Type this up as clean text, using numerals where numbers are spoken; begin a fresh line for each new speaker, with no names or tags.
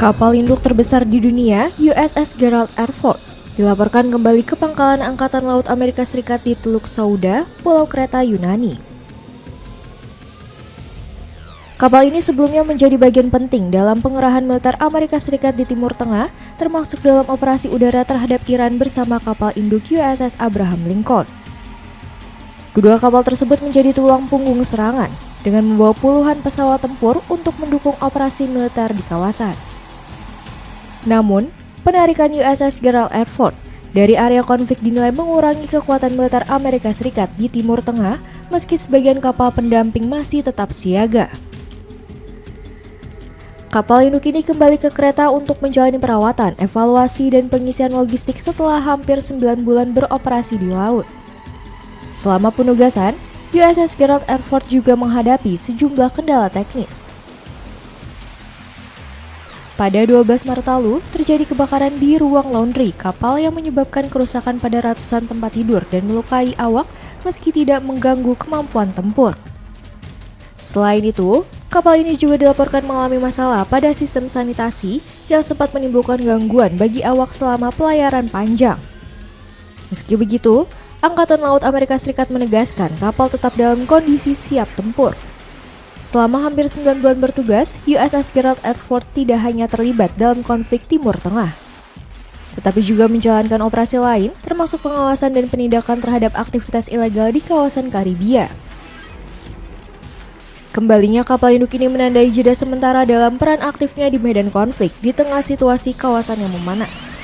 Kapal induk terbesar di dunia, USS Gerald R, dilaporkan kembali ke pangkalan Angkatan Laut Amerika Serikat di Teluk Souda, Pulau Kreta, Yunani. Kapal ini sebelumnya menjadi bagian penting dalam pengerahan militer Amerika Serikat di Timur Tengah, termasuk dalam operasi udara terhadap Iran bersama kapal induk USS Abraham Lincoln. Kedua kapal tersebut menjadi tulang punggung serangan, dengan membawa puluhan pesawat tempur untuk mendukung operasi militer di kawasan. Namun, penarikan USS Gerald R dari area konflik dinilai mengurangi kekuatan militer Amerika Serikat di Timur Tengah, meski sebagian kapal pendamping masih tetap siaga. Kapal induk ini kembali ke Kreta untuk menjalani perawatan, evaluasi, dan pengisian logistik setelah hampir 9 bulan beroperasi di laut. Selama penugasan, USS Gerald R juga menghadapi sejumlah kendala teknis. Pada 12 Maret lalu, terjadi kebakaran di ruang laundry kapal yang menyebabkan kerusakan pada ratusan tempat tidur dan melukai awak meski tidak mengganggu kemampuan tempur. Selain itu, kapal ini juga dilaporkan mengalami masalah pada sistem sanitasi yang sempat menimbulkan gangguan bagi awak selama pelayaran panjang. Meski begitu, Angkatan Laut Amerika Serikat menegaskan kapal tetap dalam kondisi siap tempur. Selama hampir 9 bulan bertugas, USS Gerald R tidak hanya terlibat dalam konflik Timur Tengah, tetapi juga menjalankan operasi lain, termasuk pengawasan dan penindakan terhadap aktivitas ilegal di kawasan Karibia. Kembalinya kapal induk ini menandai jeda sementara dalam peran aktifnya di medan konflik di tengah situasi kawasan yang memanas.